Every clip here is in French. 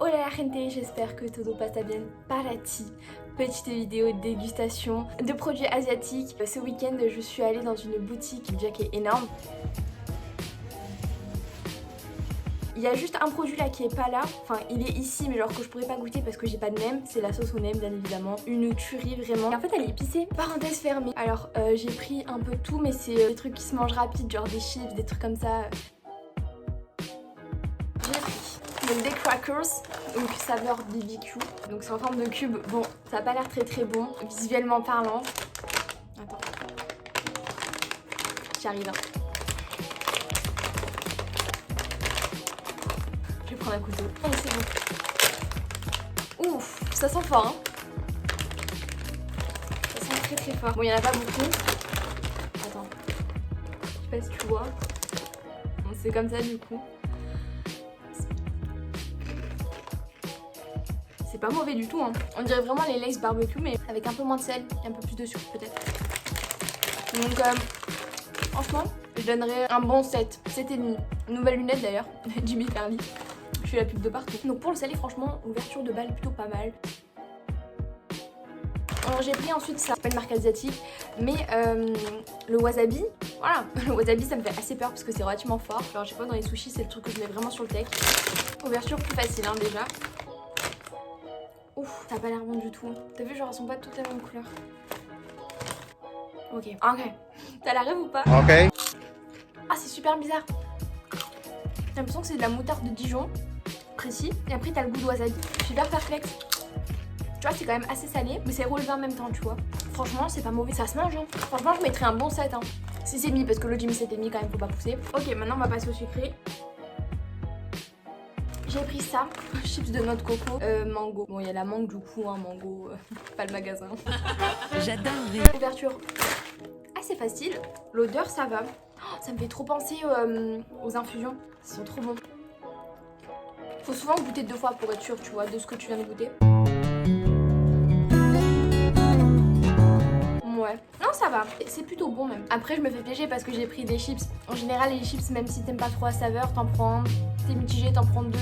Hola la gente, j'espère que todo pasa bien para ti. Petite vidéo de dégustation de produits asiatiques. Ce week-end, je suis allée dans une boutique déjà qui est énorme. Il y a juste un produit là qui est pas là, enfin il est ici mais genre que je pourrais pas goûter parce que j'ai pas de nem, c'est la sauce au nem bien évidemment, une tuerie vraiment. Et en fait elle est épicée, parenthèse fermée. Alors j'ai pris un peu tout mais c'est des trucs qui se mangent rapide, genre des chips, des trucs comme ça. J'ai pris donc des crackers, donc saveur BBQ, donc c'est en forme de cube. Bon ça a pas l'air très bon, visuellement parlant. Attends, j'arrive hein. Je vais prendre un couteau. Oh mais c'est bon. Ouf, ça sent fort hein. Ça sent très fort. Bon il y en a pas beaucoup. Attends. Je sais pas si tu vois. Bon, c'est comme ça du coup. C'est pas mauvais du tout hein. On dirait vraiment les Lay's barbecue mais avec un peu moins de sel et un peu plus de sucre peut-être. Donc franchement je donnerais un bon 7. 7,5. Nouvelle lunette d'ailleurs. Jimmy Farley. Je suis la pub de partout. Donc pour le salé franchement ouverture de balle plutôt pas mal. J'ai pris ensuite ça, c'est pas une marque asiatique mais le wasabi, voilà, le wasabi ça me fait assez peur parce que c'est relativement fort. Genre je sais pas dans les sushis c'est le truc que je mets vraiment sur le steak. Ouverture plus facile hein déjà. Ouf, ça a pas l'air bon du tout. T'as vu genre elles sont pas toutes la même couleur. Ok. T'as la rêve ou pas? Ok. Ah c'est super bizarre. J'ai l'impression que c'est de la moutarde de Dijon, précis. Et après t'as le goût de wasabi. Je suis hyper perplexe. Tu vois c'est quand même assez salé, mais c'est relevé en même temps tu vois. Franchement c'est pas mauvais, ça se mange hein. Franchement je mettrais un bon 7 hein. 6,5 parce que le Jimmy 7,5 quand même faut pas pousser. Ok maintenant on va passer au sucré. J'ai pris ça, chips de noix de coco, mango. Bon il y a la mangue du coup hein, mango, pas le magasin. J'adore. Ouverture assez facile, l'odeur ça va. Oh, ça me fait trop penser aux infusions, ils sont trop bons. Faut souvent goûter 2 fois pour être sûr tu vois de ce que tu viens de goûter. Ouais, non ça va, c'est plutôt bon même. Après je me fais piéger parce que j'ai pris des chips. En général les chips même si t'aimes pas trop la saveur, t'en prends un, t'es mitigé, t'en prends 2.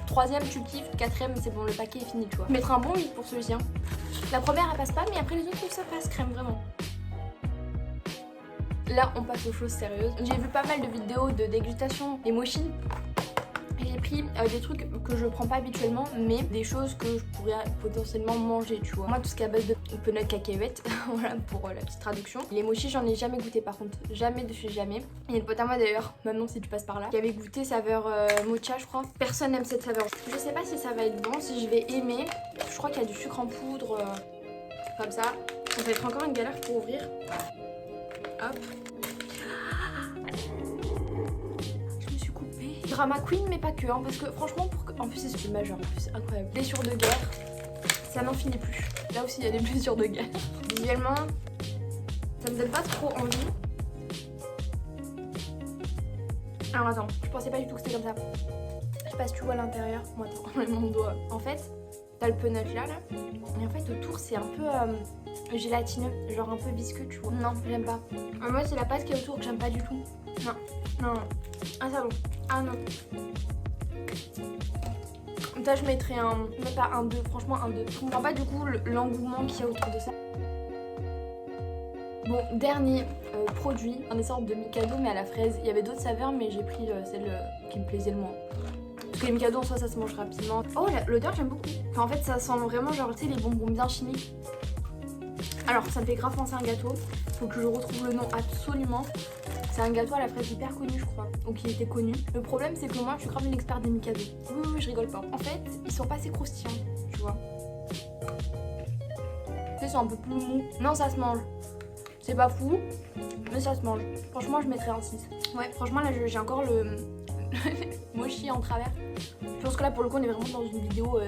Troisième tu kiffes, quatrième c'est bon le paquet est fini tu vois. Je mettrai un bon 8 pour celui-ci hein. La première elle passe pas mais après les autres ça passe crème vraiment. Là on passe aux choses sérieuses. J'ai vu pas mal de vidéos de dégustation des mochi. J'ai pris des trucs que je prends pas habituellement mais des choses que je pourrais potentiellement manger tu vois. Moi tout ce qui est à base de peanut cacahuètes, voilà pour la petite traduction. Les mochis j'en ai jamais goûté par contre, jamais de chez jamais. Il y a une pote à moi d'ailleurs, maintenant si tu passes par là, qui avait goûté saveur mocha je crois. Personne n'aime cette saveur. Je sais pas si ça va être bon, si je vais aimer. Je crois qu'il y a du sucre en poudre comme ça. Ça va être encore une galère pour ouvrir. Hop. Drama Queen mais pas que hein, parce que franchement en plus c'est une majeure en plus, c'est incroyable. Blessures de guerre, ça n'en finit plus. Là aussi il y a des blessures de guerre. Visuellement ça me donne pas trop envie. Alors attends, je pensais pas du tout que c'était comme ça. Je sais pas si tu vois à l'intérieur. Moi attends, mon doigt. En fait t'as le peanut là et en fait autour c'est un peu gélatineux, genre un peu visqueux tu vois. Non j'aime pas. Moi c'est la pâte qui est autour que j'aime pas du tout. Non. Ah ça bon. Ah non. Ça je mettrais un, même pas un 2, franchement un 2. Je comprends pas du coup l'engouement qu'il y a autour de ça. Bon, dernier produit, un sorte de Mikado mais à la fraise. Il y avait d'autres saveurs mais j'ai pris celle qui me plaisait le moins. Parce que les Mikado en soi ça se mange rapidement. Oh l'odeur j'aime beaucoup. Enfin en fait ça sent vraiment genre tu sais les bonbons bien chimiques. Alors ça me fait grave penser à un gâteau. Faut que je retrouve le nom absolument. C'est un gâteau à la fraise hyper connu je crois, ou qui était connu. Le problème c'est que moi je suis grave une experte des Mikado. Oui je rigole pas. En fait ils sont pas assez croustillants, tu vois. Ils sont un peu plus mous. Non ça se mange. C'est pas fou, mais ça se mange. Franchement je mettrais un 6. Ouais franchement là j'ai encore le mochi en travers. Je pense que là pour le coup on est vraiment dans une vidéo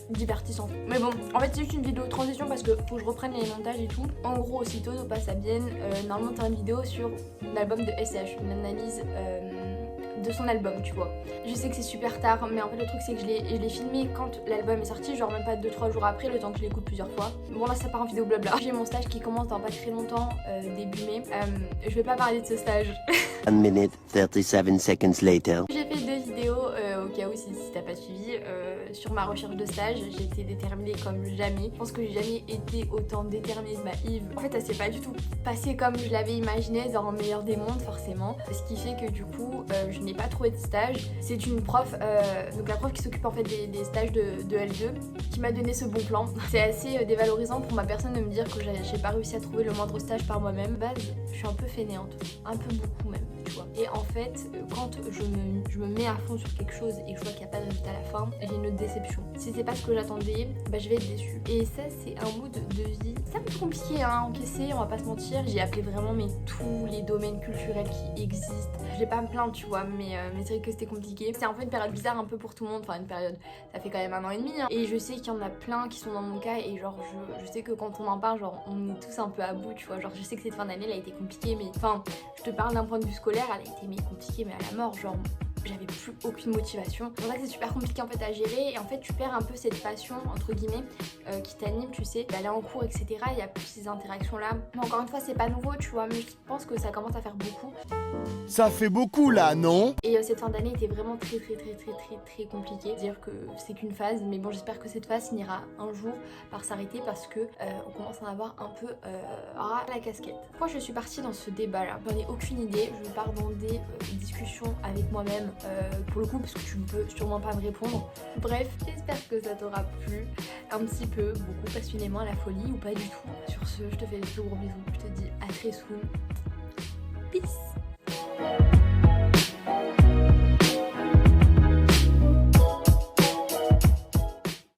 divertissante. Mais bon, en fait c'est juste une vidéo de transition parce que faut que je reprenne les montages et tout. En gros, aussitôt de passe à Bienne, normalement t'as une vidéo sur l'album de SCH, une analyse de son album, tu vois. Je sais que c'est super tard, mais en fait le truc c'est que je l'ai filmé quand l'album est sorti, genre même pas 2-3 jours après, le temps que je l'écoute plusieurs fois. Bon là ça part en vidéo blabla. J'ai mon stage qui commence dans pas très longtemps, début mai. Je vais pas parler de ce stage. 1 minute 37 seconds later. J'ai fait 2 vidéos au cas où si t'as pas suivi, sur ma recherche de stage, j'ai été déterminée comme jamais. Je pense que j'ai jamais été autant déterminée de ma Yves. En fait, ça s'est pas du tout passé comme je l'avais imaginé dans le meilleur des mondes forcément. Ce qui fait que du coup, je n'ai pas trouvé de stage. C'est une prof, donc la prof qui s'occupe en fait des stages de L2, qui m'a donné ce bon plan. C'est assez dévalorisant pour ma personne de me dire que j'ai pas réussi à trouver le moindre stage par moi-même. De base, je suis un peu fainéante, un peu beaucoup même, tu vois. Et en fait, quand je me mets à fond sur quelque chose et que je vois qu'il n'y a pas de résultat à la fin, j'ai une déception. Si c'est pas ce que j'attendais, bah je vais être déçue. Et ça, c'est un mood de vie. C'est un peu compliqué à encaisser, on va pas se mentir. J'ai appelé vraiment tous les domaines culturels qui existent. Je vais pas me plaindre, tu vois, mais c'est vrai que c'était compliqué. C'est un peu une période bizarre un peu pour tout le monde. Enfin, une période, ça fait quand même 1 an et demi. Hein. Et je sais qu'il y en a plein qui sont dans mon cas. Et genre, je sais que quand on en parle, genre, on est tous un peu à bout, tu vois. Genre, je sais que cette fin d'année, elle a été compliquée, mais enfin, je te parle d'un point de vue scolaire, elle a été compliquée, mais à la mort. Genre, j'avais plus aucune motivation. C'est pour ça que c'est super compliqué en fait à gérer et en fait tu perds un peu cette passion entre guillemets qui t'anime, tu sais, d'aller en cours etc. Il y a plus ces interactions là. Mais encore une fois c'est pas nouveau tu vois, mais je pense que ça commence à faire beaucoup. Ça fait beaucoup là, non? Et cette fin d'année était vraiment très compliquée. Dire que c'est qu'une phase, mais bon j'espère que cette phase finira un jour par s'arrêter parce que on commence à en avoir un peu ras la casquette. Pourquoi je suis partie dans ce débat là? J'en ai aucune idée. Je pars dans des discussions avec moi-même pour le coup parce que tu ne peux sûrement pas me répondre. Bref, j'espère que ça t'aura plu un petit peu, beaucoup passionnément à la folie ou pas du tout. Sur ce, je te fais des plus gros bisous. Je te dis à très soon. Peace.